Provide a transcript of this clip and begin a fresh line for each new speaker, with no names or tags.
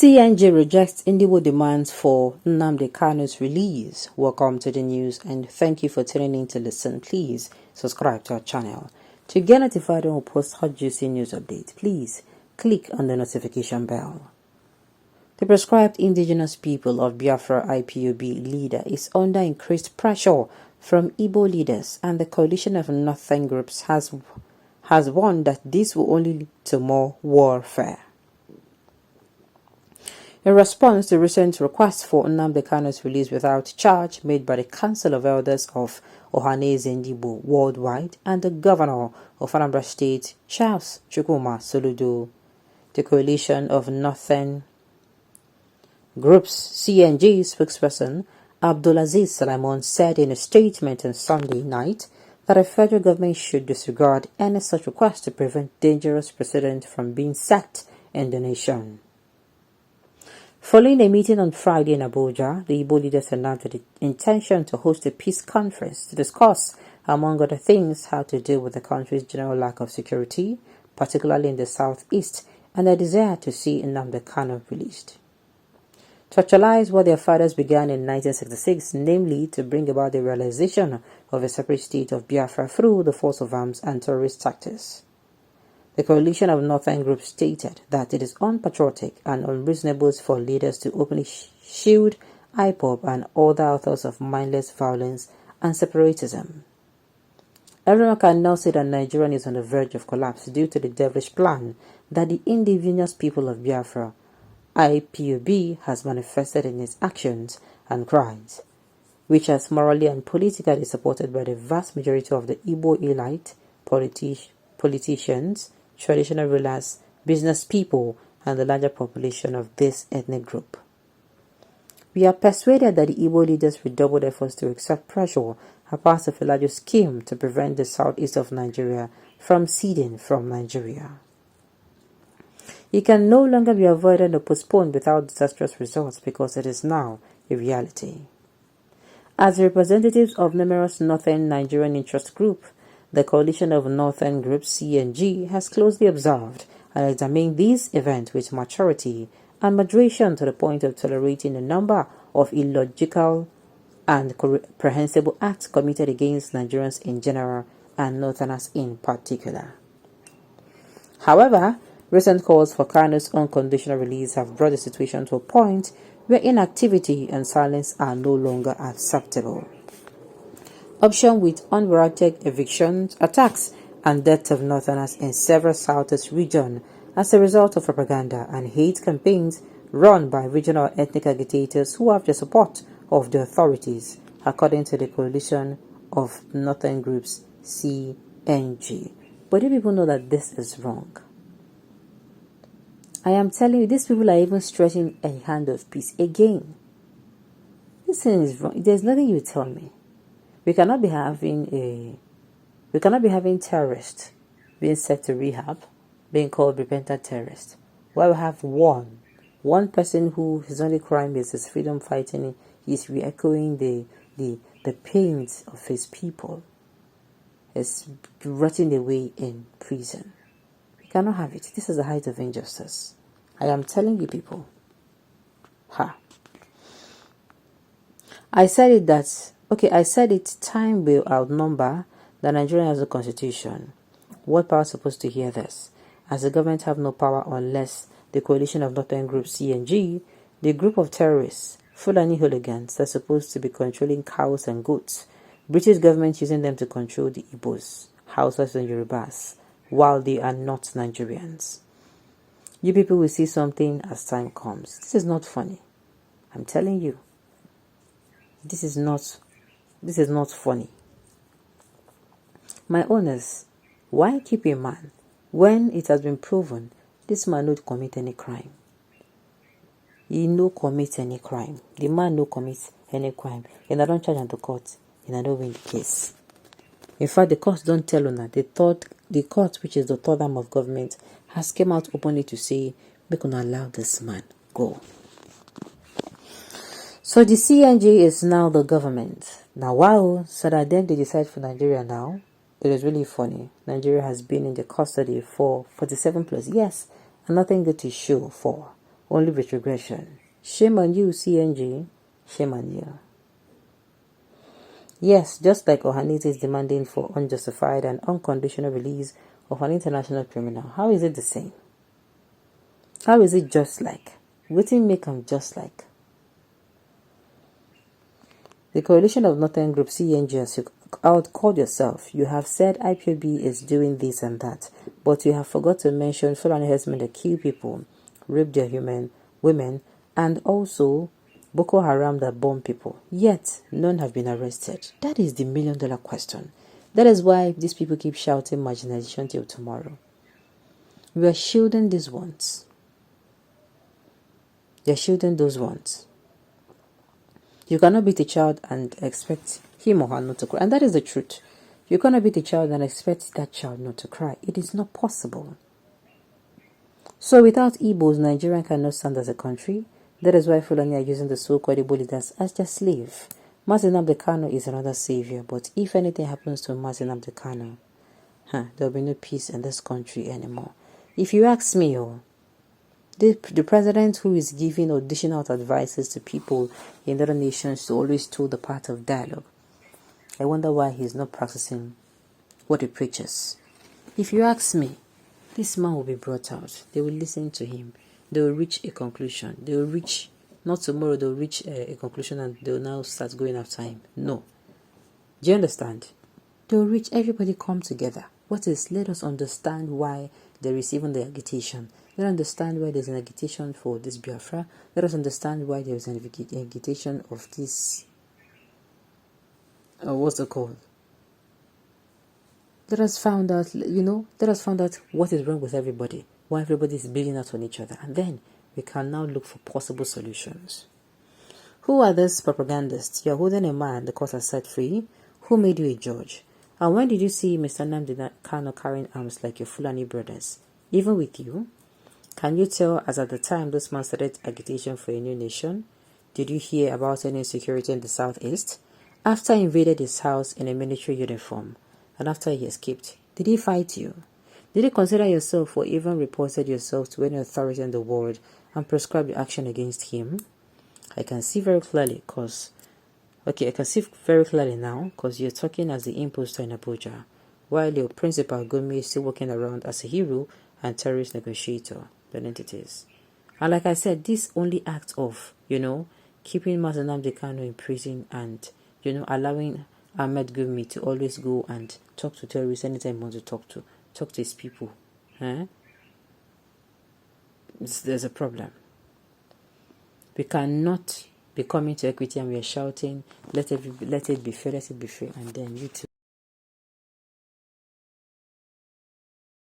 CNG rejects Indigo demands for Nnamdi Kanu's release. Welcome to the news and thank you for tuning in to listen. Please subscribe to our channel. To get notified when we post hot juicy news updates, please click on the notification bell. The proscribed indigenous people of Biafra IPOB leader is under increased pressure from Igbo leaders, and the coalition of northern groups has warned that this will only lead to more warfare. In response to recent requests for Nnamdi Kanu's release without charge made by the Council of Elders of Ohaneze Ndigbo worldwide and the Governor of Anambra State, Charles Chukwuma Soludo, the coalition of northern groups CNG spokesperson Abdulaziz Salamon said in a statement on Sunday night that the federal government should disregard any such request to prevent dangerous precedent from being set in the nation. Following a meeting on Friday in Abuja, the Igbo leaders announced the intention to host a peace conference to discuss, among other things, how to deal with the country's general lack of security, particularly in the southeast, and a desire to see Nnamdi Kanu released. To actualize what their fathers began in 1966, namely to bring about the realization of a separate state of Biafra through the force of arms and terrorist tactics. The coalition of northern groups stated that it is unpatriotic and unreasonable for leaders to openly shield IPOB and other authors of mindless violence and separatism. Everyone can now say that Nigeria is on the verge of collapse due to the devilish plan that the indigenous people of Biafra, IPOB, has manifested in its actions and crimes, which is morally and politically supported by the vast majority of the Igbo elite, politicians, traditional rulers, business people, and the larger population of this ethnic group. We are persuaded that the Igbo leaders redoubled efforts to exert pressure are part of a larger scheme to prevent the southeast of Nigeria from ceding from Nigeria. It can no longer be avoided or postponed without disastrous results because it is now a reality. As representatives of numerous northern Nigerian interest groups, the coalition of northern groups CNG has closely observed and examined these events with maturity and moderation to the point of tolerating a number of illogical and reprehensible acts committed against Nigerians in general and northerners in particular. However, recent calls for Kanu's unconditional release have brought the situation to a point where inactivity and silence are no longer acceptable. Option with unwarranted evictions, attacks, and deaths of northerners in several southeast regions as a result of propaganda and hate campaigns run by regional ethnic agitators who have the support of the authorities, according to the coalition of northern groups CNG. But do people know that this is wrong? I am telling you, these people are even stretching a hand of peace again. This thing is wrong. There's nothing you tell me. We cannot be having terrorists being sent to rehab, being called repentant terrorists. While we have one person who his only crime is his freedom fighting, he's re-echoing the pains of his people. Is rotting away in prison. We cannot have it. This is the height of injustice. I am telling you people. I said it, time will outnumber that Nigeria has a constitution. What power is supposed to hear this? As the government have no power unless the coalition of northern groups CNG, the group of terrorists, Fulani hooligans, are supposed to be controlling cows and goats. British government using them to control the Igbos, Hausas and Yorubas, while they are not Nigerians. You people will see something as time comes. This is not funny. I'm telling you. This is not funny. My owners, why keep a man when it has been proven this man not commit any crime? He no commit any crime. The man no commit any crime. And I don't charge him to court. And I don't win the case. In fact, the court don't tell on that. The court, which is the third arm of government, has come out openly to say, we can allow this man go. So the CNG is now the government. Now, wow, so that then they decide for Nigeria now. It is really funny. Nigeria has been in the custody for 47 plus years, and nothing good to show for. only with regression. Shame on you, CNG. Shame on you. Yes, just like Ohanese is demanding for unjustified and unconditional release of an international criminal, how is it the same? How is it just like? Waiting make them just like. The coalition of Northern Group CNG, as you called yourself, you have said IPOB is doing this and that, but you have forgot to mention Fulani herdsmen that kill people, rape their women, and also Boko Haram that bomb people. Yet, none have been arrested. That is the million-dollar question. That is why these people keep shouting marginalization till tomorrow. We are shielding these ones. They are shielding those ones. You cannot beat a child and expect him or her not to cry. And that is the truth. You cannot beat a child and expect that child not to cry. It is not possible. So without Igbos, Nigeria cannot stand as a country. That is why Fulani are using the so-called Igbo leaders as their slave. Nnamdi Kanu is another savior. But if anything happens to Nnamdi Kanu, there will be no peace in this country anymore. If you ask me, the president who is giving or dishing out advices to people in other nations to always toe the path of dialogue, I wonder why he's not practicing what he preaches. If you ask me, this man will be brought out. They will listen to him. They will reach a conclusion. They will reach, not tomorrow, they will reach a conclusion and they will now start going after him. No. Do you understand? They will reach, everybody come together. What is, let us understand why there is even the agitation. Let us understand why there's an agitation for this Biafra. Let us understand why there is an agitation of this, what's it called? Let us find out, let us find out what is wrong with everybody. Why everybody is bleeding out on each other. And then we can now look for possible solutions. Who are these propagandists? You're holding a man the court has set free. Who made you a judge? And when did you see Mr. Nnamdi Kanu carrying arms like your Fulani brothers? Even with you? Can you tell, as at the time this man started agitation for a new nation? Did you hear about any insecurity in the southeast? After he invaded his house in a military uniform, and after he escaped, did he fight you? Did you consider yourself or even reported yourself to any authority in the world and prescribed action against him? I can see very clearly I can see very clearly now because you're talking as the imposter in Abuja, while your principal Gumi is still walking around as a hero and terrorist negotiator, the entities. And like I said, this only act of, keeping Nnamdi Kanu in prison and, allowing Ahmed Gumi to always go and talk to terrorists anytime he wants to talk to his people. There's a problem. We cannot be coming to equity and we are shouting, let it be fair, and then you too.